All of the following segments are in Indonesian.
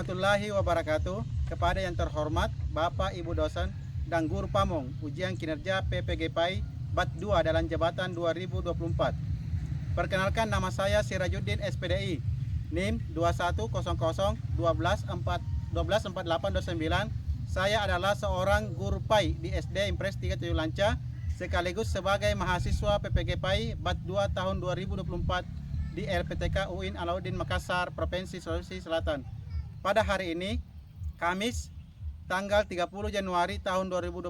warahmatullahi wabarakatuh. Kepada yang terhormat Bapak Ibu dosen dan guru pamong ujian kinerja PPGPAI Bat 2 dalam jabatan 2024. Perkenalkan, nama saya Sirajuddin SPDI, NIM 2100124829. Saya adalah seorang guru PAI di SD Impres 37 Lanca, sekaligus sebagai mahasiswa PPGPAI Bat 2 tahun 2024 di LPTK UIN Alauddin Makassar, Provinsi Sulawesi Selatan. Pada hari ini, Kamis, tanggal 30 Januari tahun 2025,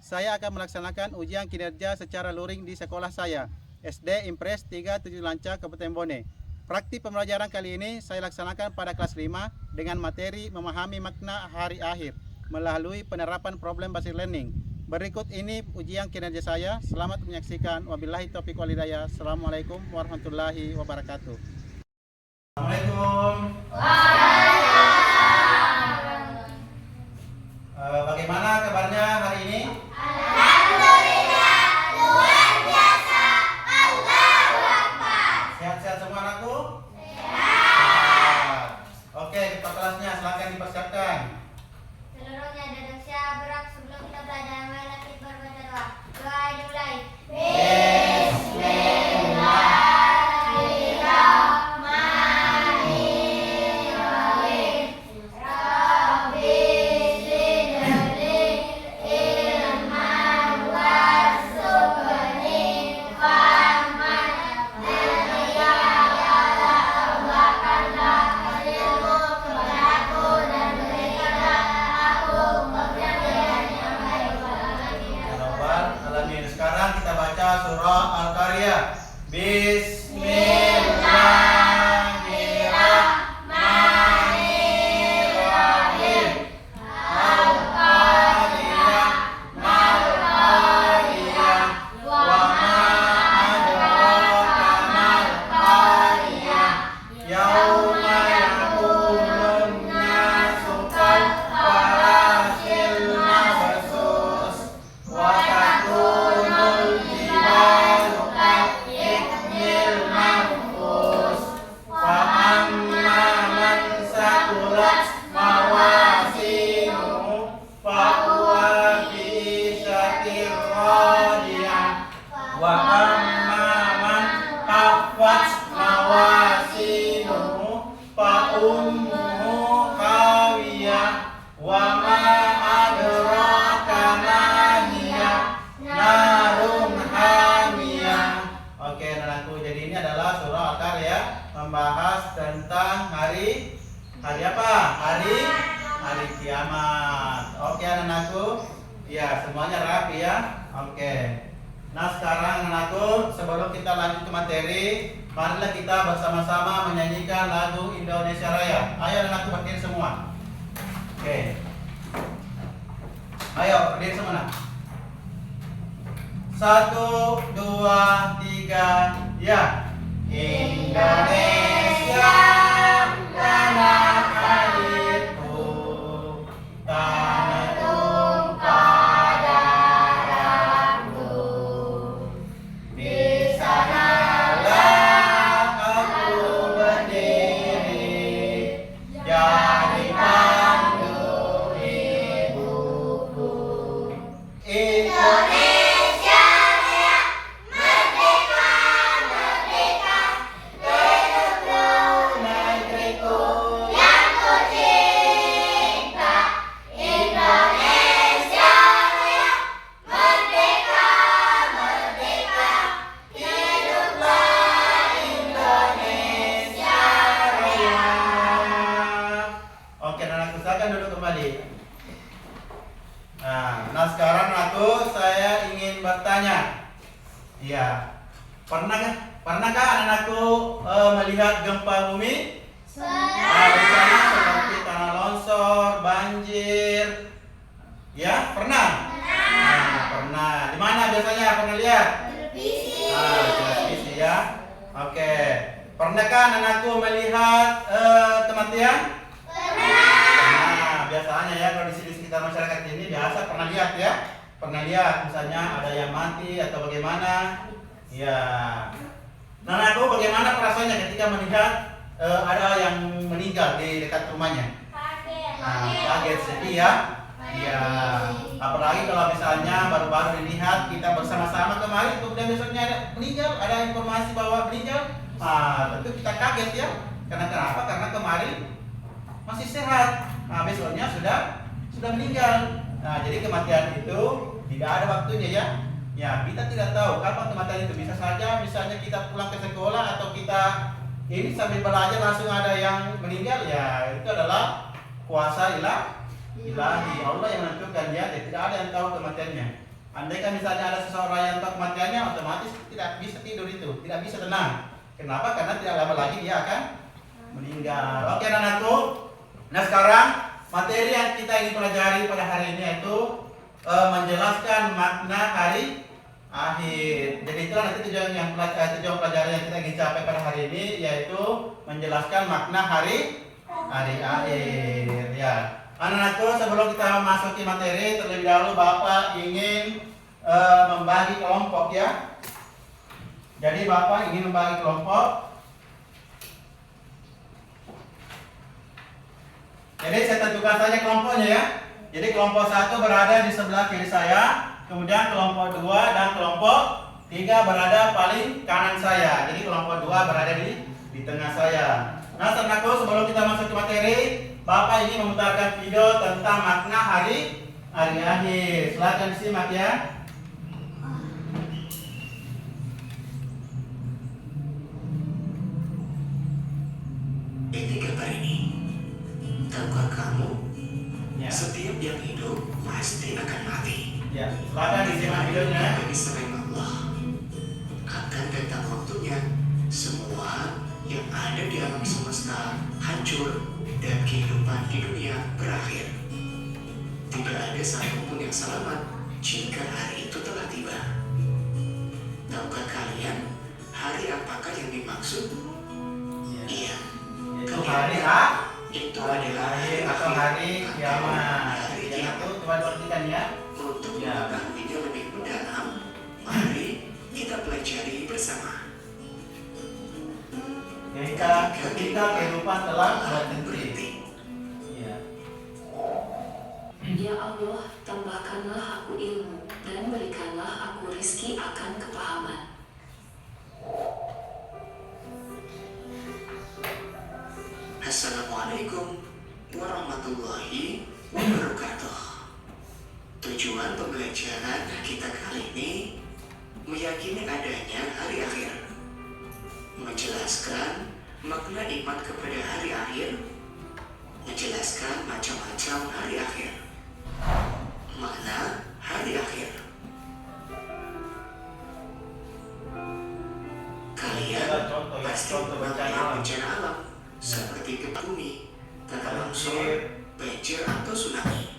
saya akan melaksanakan ujian kinerja secara luring di sekolah saya, SD Impres 37 Lanca, Kabupaten Bone. Praktik pembelajaran kali ini saya laksanakan pada kelas 5 dengan materi memahami makna hari akhir melalui penerapan problem based learning. Berikut ini ujian kinerja saya. Selamat menyaksikan. Wabillahi taufiq wal hidayah. Assalamualaikum warahmatullahi wabarakatuh. Assalamualaikum. Bagaimana kabarnya hari ini? Alhamdulillah, luar biasa. Allahu Akbar. Sehat-sehat semua anakku? Sehat. Oke, ketua kelasnya silakan dipersiapkan. Seluruhnya duduk siap berak sebelum kita belajar. Marilah kita berbaca doa. Doa dimulai. Bismillahirrahmanirrahim. Rabbi zidni ilman warzuqni fahman. Ya Allah, berikanlah ilmu kepadaku dan berikanlah aku pengertian yang baik. Jawaban alamin. Sekarang kita baca surah Al-Qaryah. Bismillahirrahmanirrahim. Al-Qaryah, mal-Qaryah, wa ma adraka mal-Qaryah. Yauma yakunun nasu kal-farasil mabsus, wa takunul jibalu kal-ihnil manfus. Wa amma man sakulat mawasinuhu fa huwa fi isyatir radiyah. Wa amma man khaffat mawasinuhu fa ummuhu khawiyah. Wa ma adraka ma hiya narun hamiyah. Oke, anakku, jadi ini adalah surah Al-Qaryah, membahas tentang hari apa? Hari kiamat. Oke, anakku. Ya, semuanya rapi ya. Oke. Nah, sekarang anakku, sebelum kita lanjut ke materi, marilah kita bersama-sama menyanyikan lagu Indonesia Raya. Ayo anakku, berdiri semua. Oke. Ayo, berdiri semua nak. 1, 2, 3, ya. Indonesia tanah airku, tanah tumpah darahku. Di sanalah aku berdiri, jadi pandu ibuku. Indonesia Raya, merdeka, merdeka, hidup negeriku yang ku cinta. Indonesia Raya, merdeka, merdeka, hiduplah Indonesia Raya. Oke, anakku, silakan duduk kembali. Nah, sekarang aku saya ingin bertanya. Iya, pernahkah anakku melihat gempa bumi? Misalnya seperti tanah longsor, banjir. Ya, pernah? Nah, pernah. Di mana biasanya pernah lihat? Televisi ya. Oke. Pernahkah anakku melihat kematian? Nah, biasanya ya kalau di sekitar masyarakat ini biasa pernah lihat ya. Pernah lihat misalnya ada yang mati atau bagaimana. Ya. Nah, aku bagaimana perasaannya ketika melihat ada yang meninggal di dekat rumahnya? Kaget sedih ya. Ya, apalagi kalau misalnya baru-baru dilihat kita bersama-sama kemarin, kemudian besoknya ada meninggal, ada informasi bahwa meninggal, tentu kita kaget ya. Karena kenapa? Karena kemarin masih sehat, besoknya sudah meninggal. Nah, jadi kematian itu tidak ada waktunya ya. Ya, kita tidak tahu kapan kematian itu. Bisa saja misalnya kita pulang ke sekolah atau kita ini sambil belajar langsung ada yang meninggal, ya itu adalah kuasa ilahi Allah yang menentukan ya. Tidak ada yang tahu kematiannya. Andaikan misalnya ada seseorang yang tahu kematiannya, otomatis tidak bisa tidur itu, tidak bisa tenang. Kenapa? Karena tidak lama lagi dia akan meninggal. Oke anak-anakku. Nah sekarang materi yang kita ingin pelajari pada hari ini yaitu menjelaskan makna hari akhir. Jadi itulah nanti tujuan pelajaran yang kita ingin capai pada hari ini, yaitu menjelaskan makna hari akhir. Ya, anak-anakku, sebelum kita masuki materi, terlebih dahulu Bapak ingin membagi kelompok ya. Jadi Bapak ingin membagi kelompok. Jadi saya tentukan saja kelompoknya ya. Jadi kelompok 1 berada di sebelah kiri saya, kemudian kelompok 2 dan kelompok 3 berada paling kanan saya. Jadi kelompok 2 berada di tengah saya. Nah, saudaraku, sebelum kita masuk ke materi, Bapak ingin memutarkan video tentang makna hari akhir. Silakan disimak ya. Etika hari ini, tahukah kamu, setiap yang hidup pasti akan mati. Ya, silakan disimak videonya. Dari selain Allah akan datang waktunya semua yang ada di alam semesta hancur dan kehidupan di dunia berakhir. Tidak ada satupun yang selamat jika hari itu telah tiba. Tahukah kalian hari apakah yang dimaksud? Iya. Itu hari Itu adalah akhir atau hari kiamat. Hari Yang kiamat. itu coba diartikan ya. Untuk Ya. mengetahuinya lebih mendalam, mari kita pelajari bersama. Ketika kehidupan telah berhenti. Ya. Ya Allah, tambahkanlah aku ilmu dan berikanlah aku rizki akan kepahaman. Assalamualaikum warahmatullahi wabarakatuh. Tujuan pembelajaran kita kali ini meyakini adanya hari akhir, menjelaskan makna iman kepada hari akhir, menjelaskan macam-macam hari akhir, makna hari akhir. Kalian pasti mengenai bencana alam seperti gempa bumi, tanah longsor, banjir atau tsunami.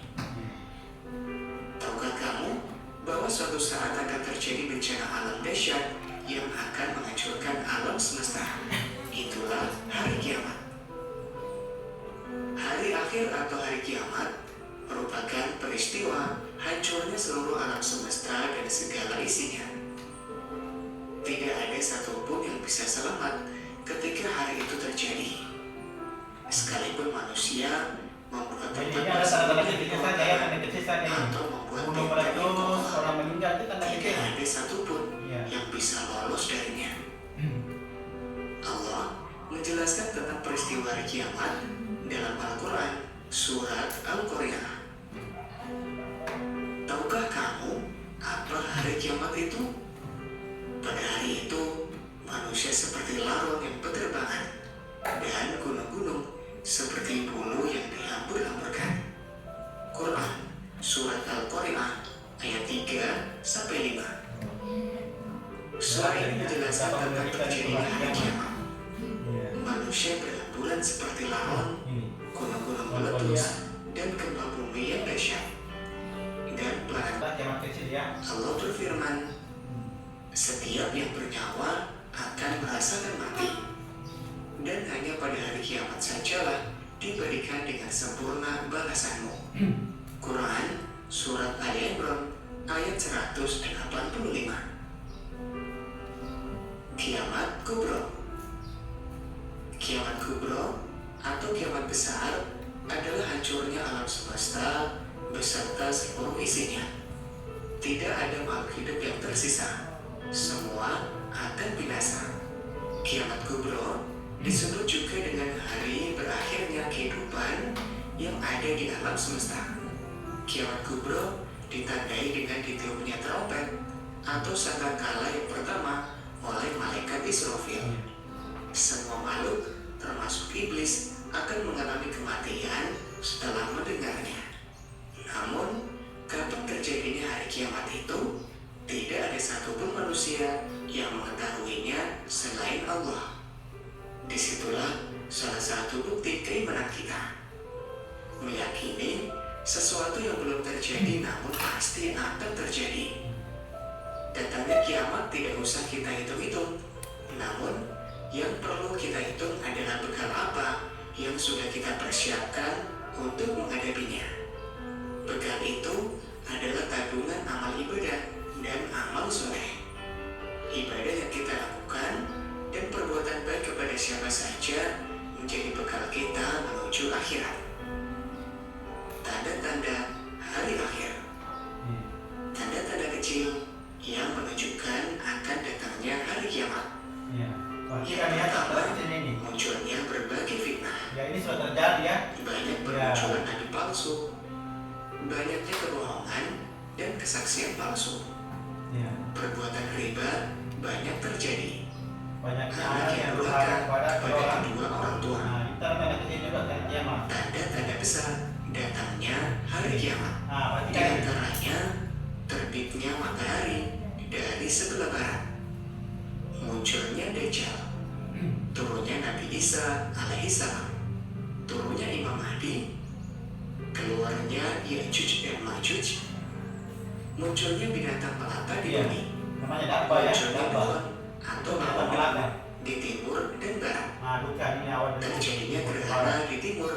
Tahukah kamu bahwa suatu saat akan terjadi bencana alam dahsyat yang akan menghancurkan alam semesta? Itulah hari kiamat. Hari akhir atau hari kiamat merupakan peristiwa hancurnya seluruh alam semesta dan segala isinya. Tidak ada satupun yang bisa selamat ketika hari itu terjadi. Sekalipun manusia membuat Jadi tempat ini ada tanda-tanda kecil saja ya, tanda bersama kecil saja ini. atau membuat Gunung tenda yang meletus, kokoh, orang meninggal itu tanda tidak kecil. ada satupun Ya. yang bisa lolos darinya. Allah menjelaskan tentang peristiwa hari kiamat dalam Al-Quran, surat Al-Qari'ah. Tahukah kamu apa hari kiamat itu? Pada hari itu, manusia seperti laron yang berterbangan dan gunung-gunung seperti bulu yang dihambur-hamburkan. Quran, surat Al-Qari'ah, ayat 3-5. Surah ini menjelaskan tentang terjadinya hari kiamat. Manusia berhamburan seperti laron, gunung-gunung meletus, dan gempa bumi yang dahsyat. Dan pelan Kiamat kecil ya. Allah berfirman, setiap yang bernyawa akan merasakan mati. Dan hanya pada hari kiamat sajalah diberikan dengan sempurna balasanmu. Quran, surat Ali Imran, ayat 185. Kiamat Kubro. Kiamat Kubro atau kiamat besar adalah hancurnya alam semesta beserta seluruh isinya. Tidak ada makhluk hidup yang tersisa. Semua akan binasa. Kiamat kubro disebut juga dengan hari berakhirnya kehidupan yang ada di alam semesta. Kiamat kubro ditandai dengan ditiupnya trompet atau sangkakala yang pertama oleh malaikat Israfil. Semua makhluk, termasuk iblis, akan mengalami kematian setelah mendengarnya. Namun, kapan terjadinya hari kiamat itu, tidak ada satupun manusia yang mengetahuinya selain Allah. Disitulah salah satu bukti keimanan kita. Meyakini sesuatu yang belum terjadi namun pasti akan terjadi. Datangnya kiamat tidak usah kita hitung-hitung. Namun, yang perlu kita hitung adalah bekal apa yang sudah kita persiapkan untuk menghadapinya. Bekal itu adalah tabungan amal ibadah dan amal soleh. Ibadah yang kita lakukan dan perbuatan baik kepada siapa saja menjadi bekal kita menuju akhirat. Tanda-tanda hari akhir. Tanda-tanda kecil yang menunjukkan akan datangnya hari kiamat. Ya. Wah, Yang kita lihat pertama, di sini nih. munculnya berbagai fitnah. Ya, ini sudah terjadi ya. Banyak bermunculan nabi palsu, banyaknya kebohongan dan kesaksian palsu. Ya. Perbuatan riba banyak terjadi. Banyaknya Anak anak yang yang durhaka kepada kepada kedua orang tua. Nah, itu tanda kecil juga kan kiamat. Tanda-tanda besar datangnya hari kiamat. Nah, berarti Di kan antaranya terbitnya matahari dari sebelah barat, munculnya Dajjal, turunnya Nabi Isa alaihissalam, turunnya Imam Mahdi, keluarnya Ya'juj dan Ma'juj, munculnya binatang melata di Iya. bumi, namanya dabah ya, munculnya dabah. pohon atau Binatang awan melata. di timur dan barat, Nah, bukan ini awal dulu. terjadinya gerhana di timur,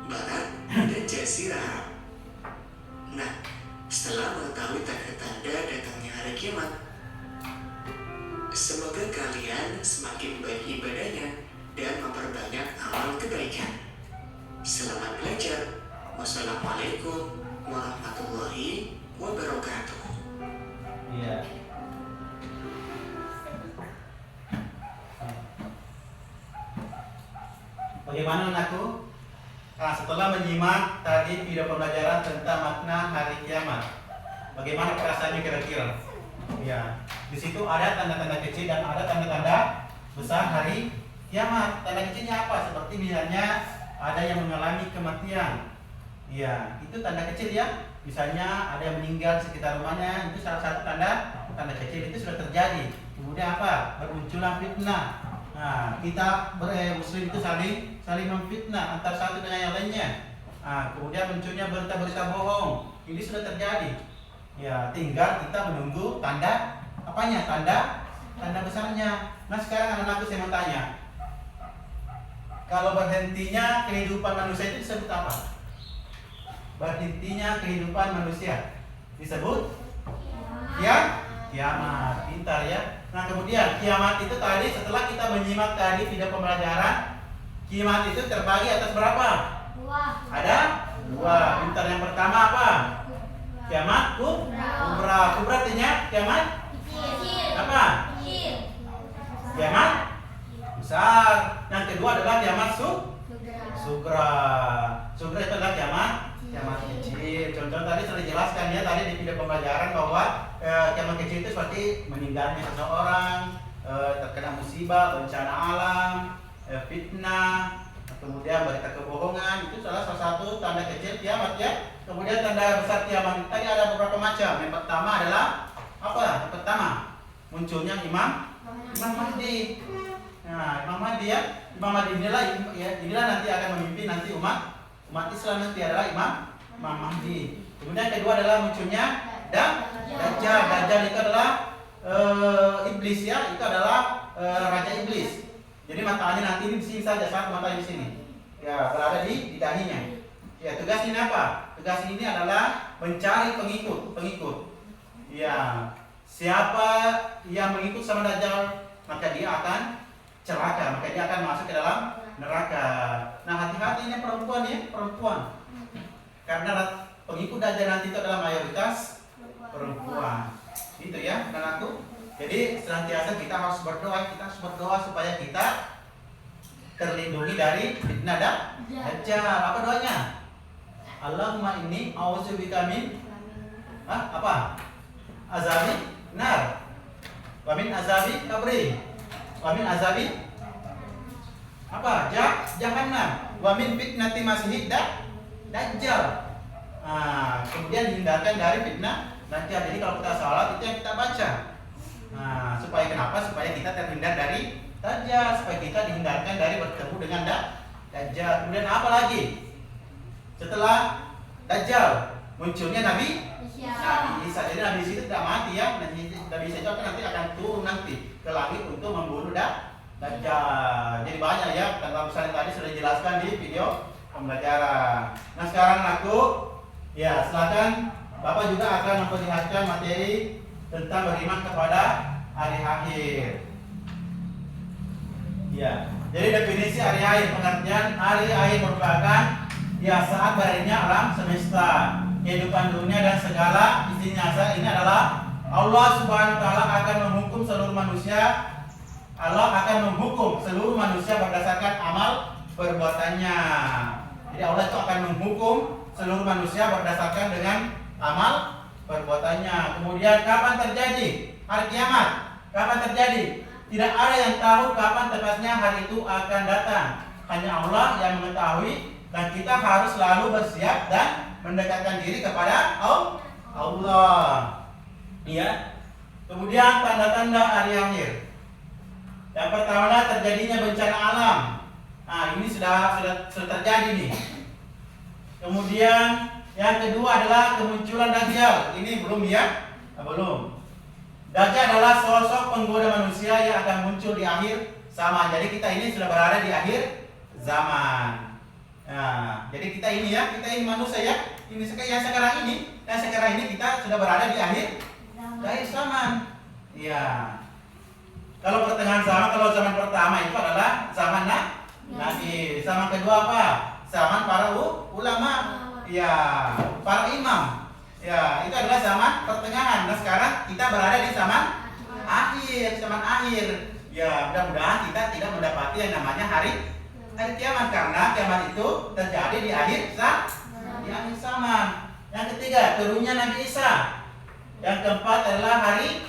barat, dan jazirah Arab. Nah, setelah mengetahui tanda-tanda datangnya hari kiamat, semoga kalian semakin baik ibadahnya dan memperbanyak amal kebaikan. Selamat belajar. Wassalamualaikum warahmatullahi wabarakatuh. Iya. Bagaimana anakku? Nah, setelah menyimak tadi video pembelajaran tentang makna hari kiamat, bagaimana perasaannya kira-kira? Ya, di situ ada tanda-tanda kecil dan ada tanda-tanda besar hari kiamat. Tanda kecilnya apa? Seperti misalnya ada yang mengalami kematian. Ya, itu tanda kecil ya. Misalnya ada yang meninggal di sekitar rumahnya, itu salah satu tanda kecil itu sudah terjadi. Kemudian apa? Bermunculan fitnah. Nah, kita muslim itu saling memfitnah antara satu dengan yang lainnya. Nah, kemudian munculnya berita-berita bohong. Ini sudah terjadi. Ya, tinggal kita menunggu tanda apanya? Tanda besarnya. Nah, sekarang anak-anakku saya mau tanya. Kalau berhentinya kehidupan manusia itu disebut apa? Berhentinya kehidupan manusia disebut kiamat. Pintar ya. Nah, kemudian kiamat itu tadi setelah kita menyimak tadi video pembelajaran, kiamat itu terbagi atas berapa? Ada dua. Pintar. Yang pertama apa? Kiamat kubra. Kubra artinya kiamat apa? Kiamat besar. Yang kedua adalah kiamat sugra. Sugra itu adalah kiamat kecil. Contoh tadi sudah dijelaskan ya tadi di video pembelajaran bahwa kiamat kecil itu seperti meninggalnya seseorang, terkena musibah, bencana alam, fitnah, kemudian berita kebohongan. Itu salah satu tanda kecil kiamat ya. Kemudian tanda besar kiamat tadi ada beberapa macam. Yang pertama adalah apa? Yang pertama munculnya Imam Mahdi. Nah, Imam Mahdi ya. Imam Mahdi inilah nanti akan memimpin nanti umat Islam nanti adalah Imam Mahdi. Kemudian kedua adalah munculnya Dajjal. Dajjal itu adalah iblis ya. Itu adalah raja iblis. Jadi matanya nanti ini di sini saja, satu mata di sini. Ya, berada di dahinya. Ya, tugas ini apa? Tugas ini adalah mencari pengikut. Ya, siapa yang mengikut sama Dajjal, maka dia akan celaka, maka dia akan masuk ke dalam neraka. Nah, hati-hati ini perempuan ya, perempuan. Karena pengikut Dajjal nanti itu adalah mayoritas perempuan. Gitu ya, anak-anakku. Jadi senantiasa kita harus berdoa supaya kita terlindungi dari fitnah Dajjal. Apa doanya? Allahumma inni a'udzubika min apa? Azabi nar. Wa min azabi qabri. Wa min azabi apa? Jahannam. Wa min fitnati masiihid Dajjal. Kemudian dihindarkan dari fitnah Dajjal. Jadi kalau kita salat itu yang kita baca. Supaya kenapa? Supaya kita terhindar dari Dajjal, supaya kita dihindarkan dari bertemu dengan Dajjal. Kemudian apa lagi? Setelah Dajjal munculnya Nabi Isa. Jadi Nabi Isa itu tidak mati ya. Nabi Isa itu nanti akan turun nanti ke langit untuk membunuh Dajjal. Jadi banyak ya tentang pesan tadi sudah dijelaskan di video pembelajaran. Nah sekarang aku ya silakan Bapak juga akan memperlihatkan materi tentang beriman kepada hari akhir. Ya, jadi definisi hari akhir, pengertian hari akhir merupakan ya saat berakhirnya alam semesta, kehidupan dunia dan segala isinya. Saat ini adalah Allah Subhanahu wa taala akan menghukum seluruh manusia. Allah akan menghukum seluruh manusia berdasarkan amal perbuatannya. Jadi Allah itu akan menghukum seluruh manusia berdasarkan dengan amal perbuatannya. Kemudian kapan terjadi hari kiamat? Kapan terjadi? Tidak ada yang tahu kapan tepatnya hari itu akan datang. Hanya Allah yang mengetahui dan kita harus selalu bersiap dan mendekatkan diri kepada Allah. Iya. Kemudian tanda-tanda hari akhir. Yang pertama terjadinya bencana alam. Ini sudah terjadi nih. Kemudian yang kedua adalah kemunculan Dajjal. Ini belum ya? Belum. Dajjal adalah sosok penggoda manusia yang akan muncul di akhir zaman. Jadi kita ini sudah berada di akhir zaman. Nah, jadi kita ini manusia ya. Ini sekarang ini kita sudah berada di akhir zaman. Iya. Kalau pertengahan zaman, kalau zaman pertama itu adalah zaman Nabi. Zaman kedua apa? Zaman para ulama. Ya, para imam. Ya, itu adalah zaman pertengahan. Nah, sekarang kita berada di zaman akhir. Ya, mudah-mudahan kita tidak mendapati yang namanya hari kiamat karena kiamat itu terjadi di akhir zaman. Yang ketiga, turunnya Nabi Isa. Yang keempat adalah hari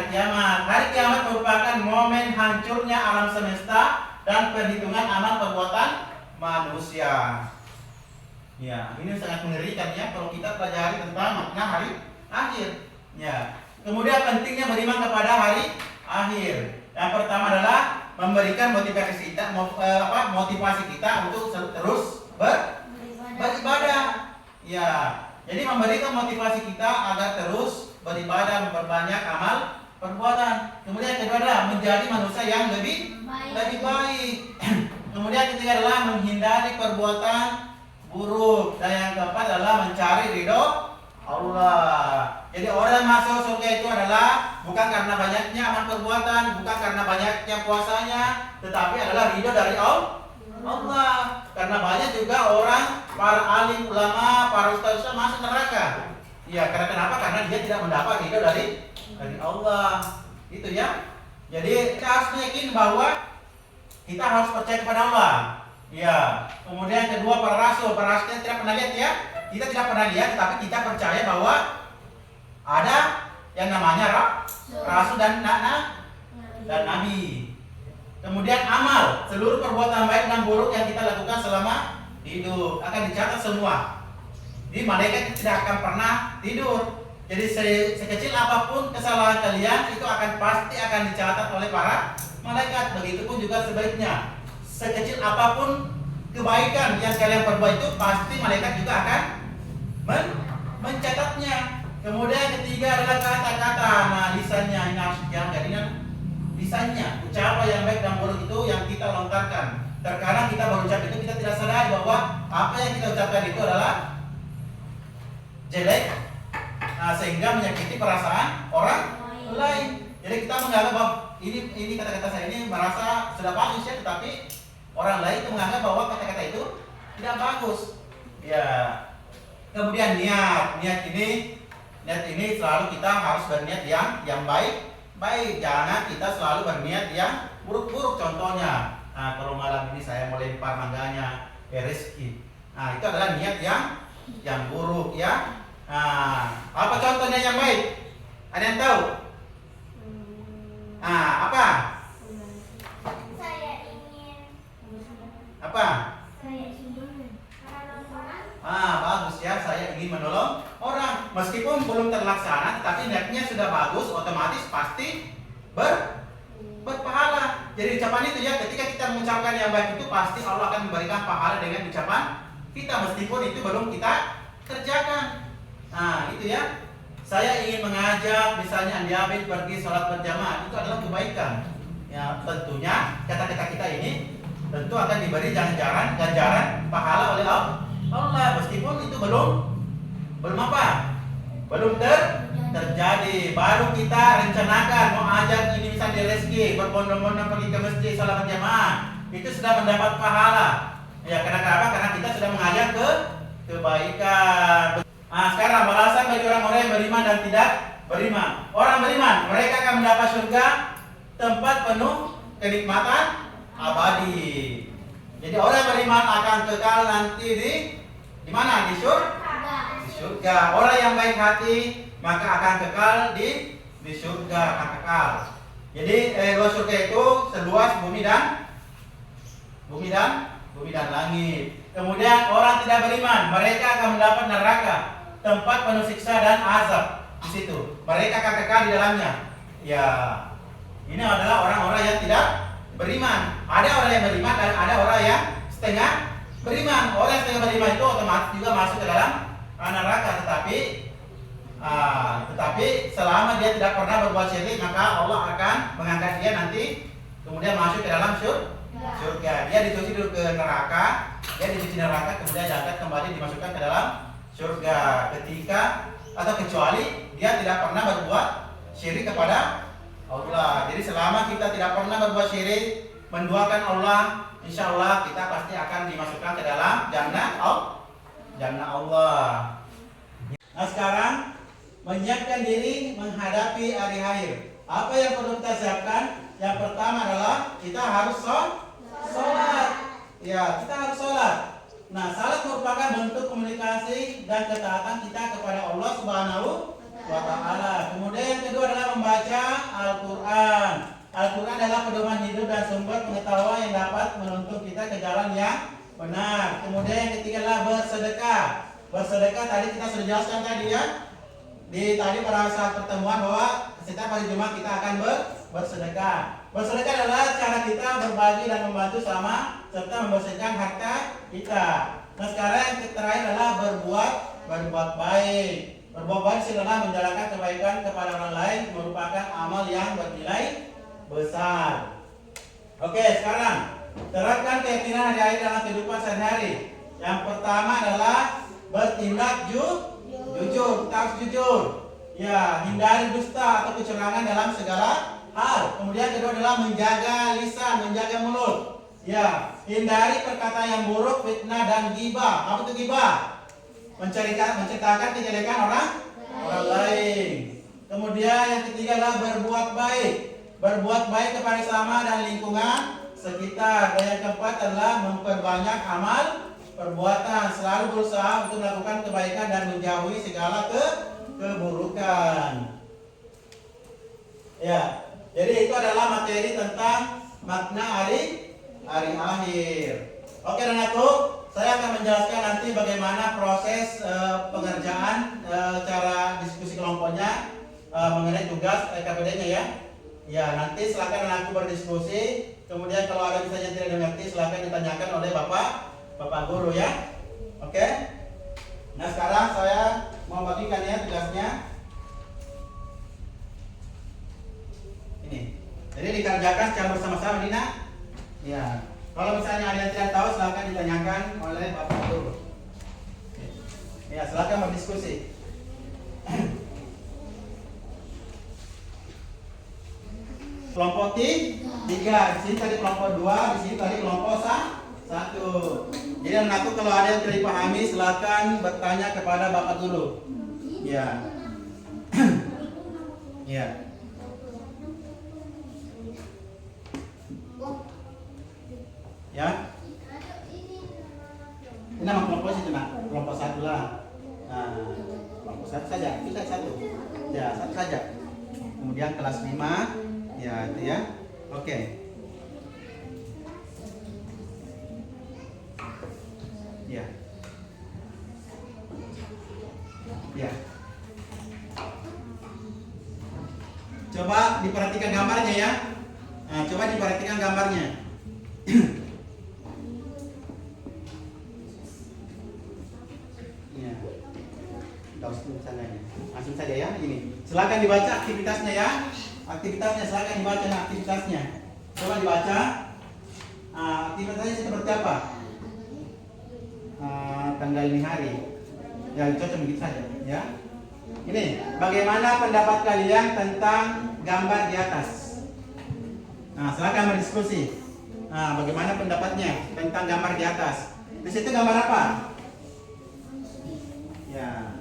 kiamat. Hari kiamat merupakan momen hancurnya alam semesta dan perhitungan amal perbuatan manusia. Ya, ini sangat mengerikan ya kalau kita pelajari tentang makna hari akhir. Ya. Kemudian pentingnya beriman kepada hari akhir. Yang pertama adalah memberikan motivasi kita untuk terus beribadah. Ya. Jadi memberikan motivasi kita agar terus beribadah, memperbanyak amal perbuatan. Kemudian yang kedua adalah menjadi manusia yang lebih baik. Kemudian ketiga adalah menghindari perbuatan buruk, dan yang keempat adalah mencari ridho Allah. Jadi orang yang masuk surga itu adalah bukan karena banyaknya amal perbuatan, bukan karena banyaknya puasanya, tetapi adalah ridho dari Allah. Karena banyak juga orang, para alim ulama, para ustaz masuk neraka. Ya, karena kenapa? Karena dia tidak mendapat ridho dari Allah. Itu ya. Jadi kita harus yakin bahwa kita harus percaya kepada Allah. Ya, kemudian kedua para rasul kita tidak pernah lihat ya. Kita tidak pernah lihat, tapi kita percaya bahwa ada yang namanya rasul dan nabi. Kemudian amal, seluruh perbuatan baik dan buruk yang kita lakukan selama hidup akan dicatat semua. Di malaikat tidak akan pernah tidur. Jadi sekecil apapun kesalahan kalian itu pasti akan dicatat oleh para malaikat. Begitupun juga sebaliknya. Sekecil apapun kebaikan yang kalian perbuat itu pasti malaikat juga akan mencatatnya. Kemudian ketiga adalah kata-kata. Nah, lisannya ini harus dijaga. Jadi lisannya, ucapan yang baik dan buruk itu yang kita lontarkan. Terkadang kita berucap itu kita tidak sadar bahwa apa yang kita ucapkan itu adalah jelek, sehingga menyakiti perasaan orang lain. Jadi kita menganggap bahwa ini kata-kata saya ini merasa sudah bagus ya, tetapi orang lain itu menganggap bahwa kata-kata itu tidak tidak bagus. Ya. Kemudian niat ini selalu kita harus berniat yang baik. Jangan kita selalu berniat yang buruk-buruk. Contohnya, kalau malam ini saya mau lempar mangganya rezeki. Itu adalah niat yang buruk ya. Apa contohnya yang baik? Ada yang tahu? Apa? Saya ingin Apa? Bagus ya, saya ingin menolong orang. Meskipun belum terlaksana, tapi niatnya sudah bagus, otomatis pasti berpahala. Jadi ucapan itu ya, ketika kita mengucapkan yang baik itu pasti Allah akan memberikan pahala dengan ucapan kita, meskipun itu belum kita kerjakan. Itu ya. Saya ingin mengajak misalnya Andi Abid pergi sholat berjamaah, itu adalah kebaikan. Ya, tentunya kata-kata kita ini tentu akan diberi ganjaran pahala oleh Allah, meskipun itu belum terjadi. Baru kita rencanakan mau ajak ini misalnya rezeki, berbondong-bondong pergi ke masjid sholat berjamaah, itu sudah mendapat pahala. Ya, kenapa? Karena kita sudah mengajak ke kebaikan. Sekarang balasan bagi orang-orang yang beriman dan tidak beriman. Orang beriman, mereka akan mendapat surga, tempat penuh kenikmatan abadi. Jadi orang beriman akan kekal nanti di mana? Di surga. Orang yang baik hati maka akan kekal di surga, akan kekal. Jadi luas surga itu seluas bumi dan langit. Kemudian orang tidak beriman, mereka akan mendapat neraka, tempat penuh siksa dan azab. Di situ mereka akan kekal di dalamnya. Ya, ini adalah orang-orang yang tidak beriman. Ada orang yang beriman dan ada orang yang setengah beriman. Orang yang setengah beriman itu otomatis juga masuk ke dalam neraka, tetapi selama dia tidak pernah berbuat syirik, maka Allah akan mengangkat dia nanti kemudian masuk ke dalam surga. Dia dicuci dulu ke neraka, kemudian diangkat kembali dimasukkan ke dalam surga kecuali dia tidak pernah berbuat syirik kepada Allah. Jadi selama kita tidak pernah berbuat syirik, menduakan Allah, insya Allah kita pasti akan dimasukkan ke dalam jannah Allah. Nah, sekarang menyiapkan diri menghadapi hari akhir. Apa yang perlu kita siapkan? Yang pertama adalah kita harus sholat. Ya, kita harus sholat. Nah, salat merupakan bentuk komunikasi dan ketaatan kita kepada Allah Subhanahu wa Ta'ala. Kemudian yang kedua adalah membaca Al-Quran. Al-Quran adalah pedoman hidup dan sumber pengetahuan yang dapat menuntun kita ke jalan yang benar. Kemudian yang ketiga adalah bersedekah. Bersedekah tadi kita sudah jelaskan tadi ya. Tadi pada saat pertemuan bahwa setiap hari Jumat kita akan bersedekah. Bersedekah adalah cara kita berbagi dan membantu sama serta membersihkan harta kita. Nah, sekarang yang terakhir adalah berbuat baik. Berbuat baik adalah menjalankan kebaikan kepada orang lain, merupakan amal yang bernilai besar. Oke, sekarang terapkan keyakinan hari akhir dalam kehidupan sehari-hari. Yang pertama adalah bertindak jujur, kita harus jujur. Ya, hindari dusta atau kecurangan dalam segala hal. Kemudian kedua adalah menjaga lisan, menjaga mulut. Ya, hindari perkataan yang buruk, fitnah dan ghibah. Apa itu ghibah? Menceritakan kejelekan orang lain. Kemudian yang ketiga adalah berbuat baik. Berbuat baik kepada sesama dan lingkungan sekitar. Dan yang keempat adalah memperbanyak amal perbuatan. Selalu berusaha untuk melakukan kebaikan dan menjauhi segala keburukan. Ya, jadi itu adalah materi tentang makna hari akhir. Oke, dan saya akan menjelaskan nanti bagaimana proses pengerjaan cara diskusi kelompoknya mengenai tugas KPD-nya ya. Ya, nanti silakan aku berdiskusi. Kemudian kalau ada misalnya tidak dimengerti, silakan ditanyakan oleh Bapak Guru ya. Oke. Nah, sekarang saya mau bagikan ya tugasnya. Ini. Jadi dikerjakan secara bersama-sama, Dina. Ya. Kalau misalnya ada yang tidak tahu, silakan ditanyakan oleh Bapak Guru. Ya, silakan berdiskusi. Kelompok 3, di sini tadi kelompok 2, di sini tadi kelompok 1. Jadi Jadi anakku kalau ada yang tidak dipahami silakan bertanya kepada Bapak dulu. Ya. Ya. Ya. Ini nama kelompok situ nak, kelompok satu lah. Nah, kelompok satu saja, bisa satu. Ya, satu saja. Kemudian kelas 5, ya itu ya. Oke. Ya. Ya. Coba diperhatikan gambarnya ya. Nah, coba diperhatikan gambarnya. Ya. Langsung saja ya ini. Silakan dibaca aktivitasnya ya. Aktivitasnya silakan dibaca aktivitasnya. Coba dibaca. Aktivitasnya seperti apa? Tanggal ini hari. Ya cocok begitu saja ya. Ini bagaimana pendapat kalian tentang gambar di atas? Nah, silakan berdiskusi. Nah, bagaimana pendapatnya tentang gambar di atas? Di situ gambar apa? Ya.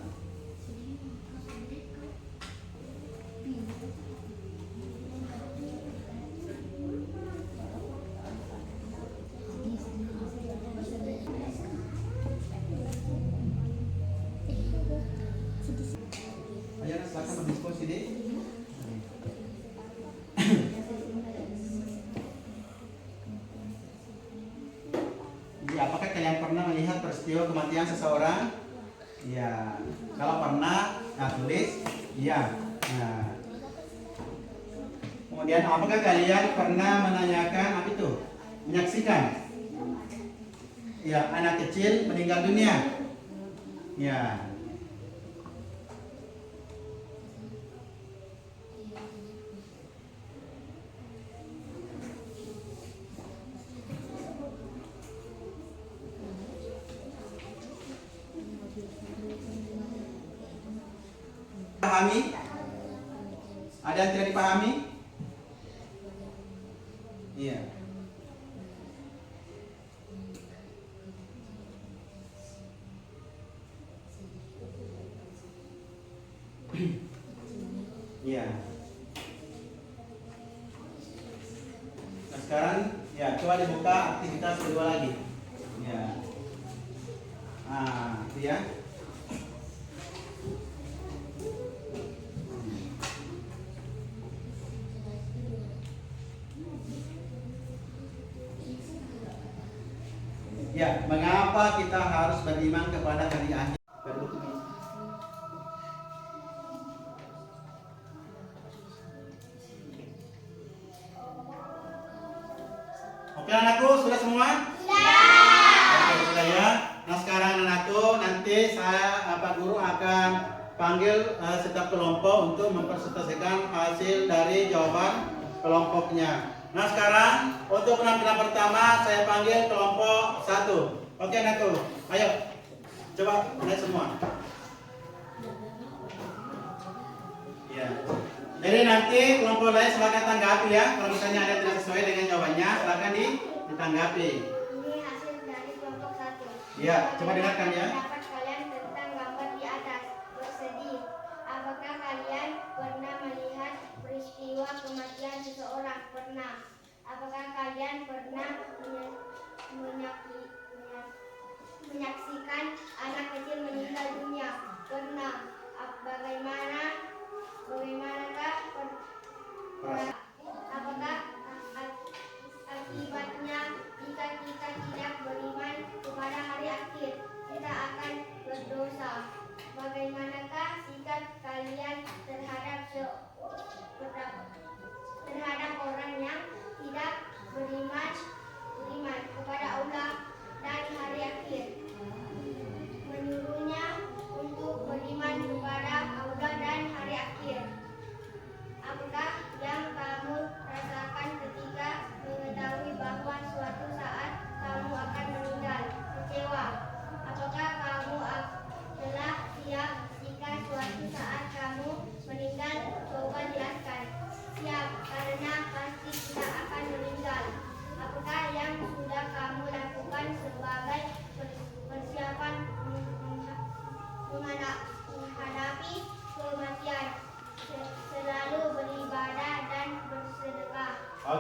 Ayo silakan berdiskusi deh. Jadi apakah kalian pernah melihat peristiwa kematian seseorang? Ya, kalau pernah, nah tulis ya. Nah. Kemudian apakah kalian pernah menanyakan apa itu? Menyaksikan? Ya, anak kecil meninggal dunia. Ya. Pahami? Ada yang tidak dipahami? Iya. Iya. Nah, sekarang ya coba dibuka aktivitas kedua lagi. Ya. Itu ya. Ya, mengapa kita harus beriman kepada hari akhir? Oke anakku, sudah semua? Sudah. Oke, sudah ya. Nah sekarang anakku, nanti Pak Guru akan panggil setiap kelompok untuk mempresentasikan hasil dari jawaban kelompoknya. Nah sekarang untuk penampilan pertama saya panggil kelompok 1. Oke anakku, ayo coba lihat semua. Ya. Jadi nanti kelompok lain silakan tanggapi ya. Kalau misalnya ada tidak sesuai dengan jawabannya, silakan ditanggapi. Ini hasil dari kelompok 1. Ya, coba dengarkan ya. Pendapat kalian tentang gambar di atas. Bersedih. Apakah kalian pernah melihat peristiwa kematian seseorang? Pernah. Apakah kalian pernah menyaksikan anak kecil meninggal dunia? Pernah. Apakah akibatnya jika kita tidak beriman kepada hari akhir? Kita akan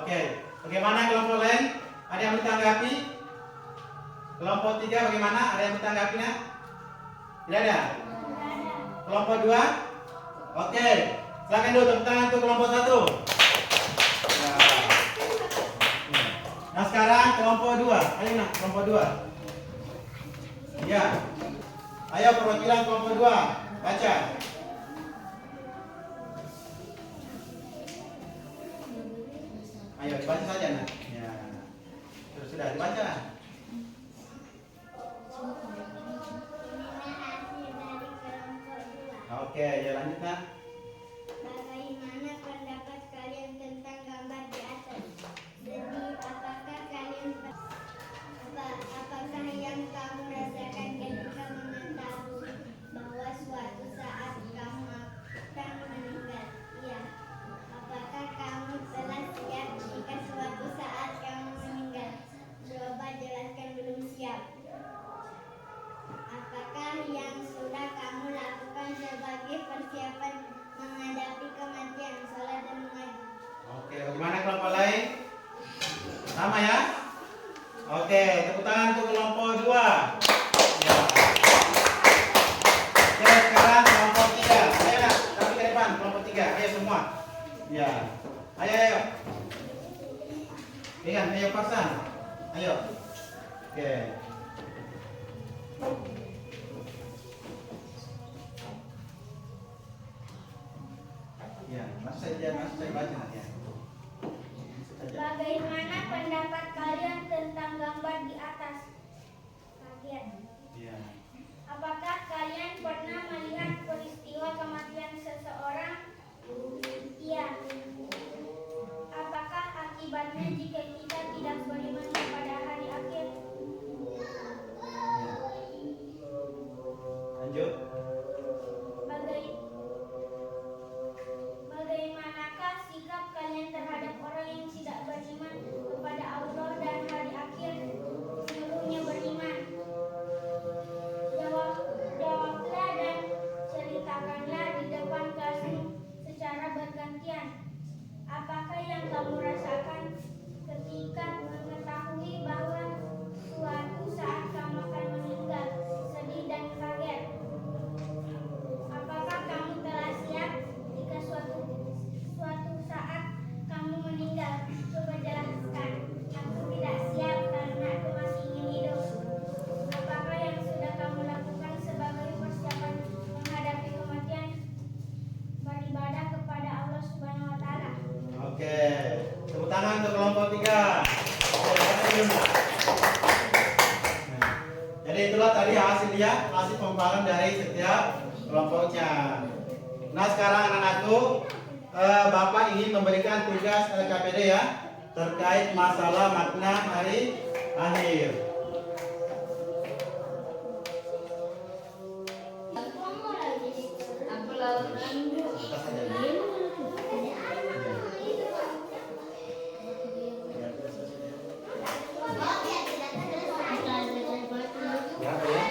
Oke. Bagaimana kelompok lain? Ada yang bertanggapi? Kelompok 3 bagaimana? Ada yang bertanggapinya? Tidak ada? Kelompok 2? Oke. Silakan dulu tepuk tangan untuk kelompok 1. Ya. Nah sekarang kelompok 2. Ayo nak kelompok 2. Ya. Ayo perwakilan kelompok 2. Baca. Ayo dibaca saja nak. Ya. Terus sudah dibaca. Oke, ya lanjut nak. Bagaimana pendapat kalian tentang gambar di atas? Jadi, apakah yang kamu rasakan ketika mengetahui bahwa suatu saat kamu akan meninggal? Iya. Apakah kamu telah siap jika suatu saat kamu meninggal? Coba jelaskan belum siap. Apakah yang sudah kamu lakukan sebagai persiapan menghadapi kematian, sholat dan mengaji? Oke, bagaimana kelompok lain? Sama ya? Oke, tepuk tangan untuk kelompok 2. Ya. Oke, sekarang kelompok 3. Ayo nak, kami ke depan kelompok 3. Ayo semua. Ya. Ayo. Ingat, ayo pasang. Ayo. Oke. Ya, masih saya baca nanti ya. Bagaimana pendapat kalian tentang gambar di atas? Kaget. Ya. Apakah kalian pernah melihat peristiwa kematian seseorang? Iya. Apakah akibatnya jika kita tidak beriman kepada hari akhir? Lanjut. Bagaimanakah sikap kalian terhadap orang yang tidak beriman kepada Allah dan hari akhir? Seluruhnya beriman. Jawablah dan ceritakanlah di depan kelasmu secara bergantian. Apakah yang kamu rasakan ketika mengetahui bahwa suatu saat kamu akan meninggal? Sedih dan kaget. Apakah kamu telah siap jika suatu saat kamu meninggal? Coba jelaskan. Aku tidak siap karena aku masih ingin hidup. Apakah yang sudah kamu lakukan sebagai persiapan menghadapi kematian? Beribadah kepada Allah Subhanahu wa taala. Oke. Tepuk tangan untuk kelompok 3. Jadi itulah tadi hasil pembahasan dari setiap kelompoknya. Nah sekarang anak-anakku, Bapak ingin memberikan tugas LKPD ya terkait masalah makna hari akhir. Kita saja. Ya, ya.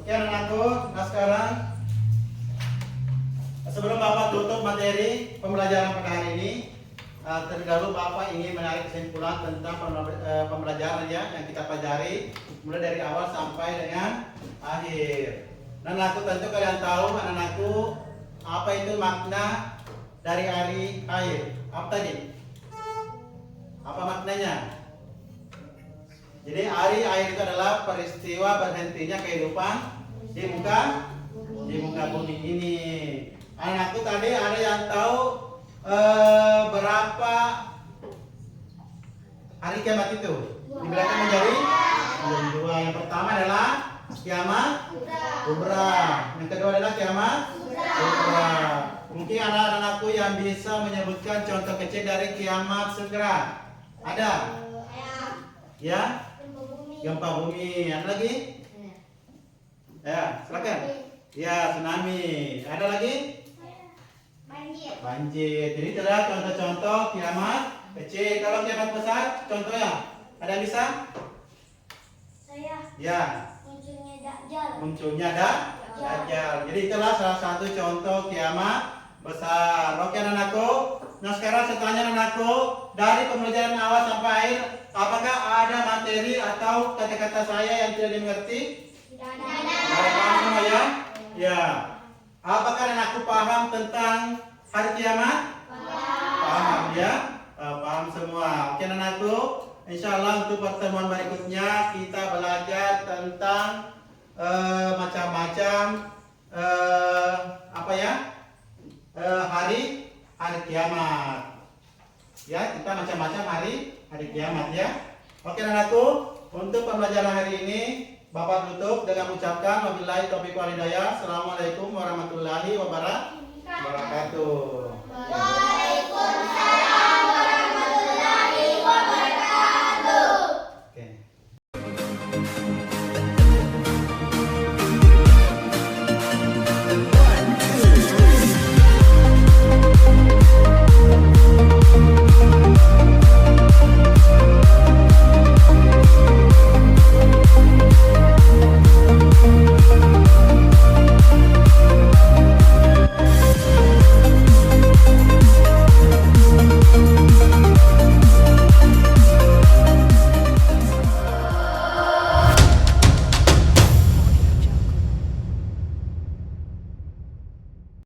Oke anak-anakku, nah sekarang sebelum Bapak tutup materi pembelajaran pada hari ini, terlebih dahulu Bapak ingin menarik kesimpulan tentang pembelajaran ya yang kita pelajari mulai dari awal sampai dengan akhir. Dan aku tentu kalian tahu anak-anakku apa itu makna dari hari akhir. Apa tadi? Apa maknanya? Jadi hari akhir itu adalah peristiwa berhentinya kehidupan di muka bumi ini. Anakku tadi ada yang tahu berapa hari kiamat itu? Dibedakan menjadi dua. Yang pertama adalah kiamat kubra. Yang kedua adalah kiamat kubra. Mungkin anak-anakku yang bisa menyebutkan contoh kecil dari kiamat segera. Ada? Ya? Gempa bumi. Ada lagi? Ya, silakan. Ya, tsunami. Ada lagi? Banjir. Jadi adalah contoh-contoh kiamat kecil. Kalau kiamat besar, contohnya ada yang bisa? Saya Ya. Munculnya Dajjal. Jadi itulah salah satu contoh kiamat besar. Oke anakku. Nah sekarang saya tanya anakku, dari pembelajaran awal sampai akhir, apakah ada materi atau kata-kata saya yang tidak dimengerti? Ada paham semua ya? Ya. Apakah anakku paham tentang hari kiamat? Paham ya? Paham semua. Oke anakku. Insya Allah untuk pertemuan berikutnya kita belajar tentang macam-macam apa ya? Hari kiamat. Ya, kita macam-macam hari kiamat ya. Oke anakku, untuk pembelajaran hari ini Bapak tutup dengan mengucapkan wabillahi taufiq wal hidayah. Assalamualaikum warahmatullahi wabarakatuh.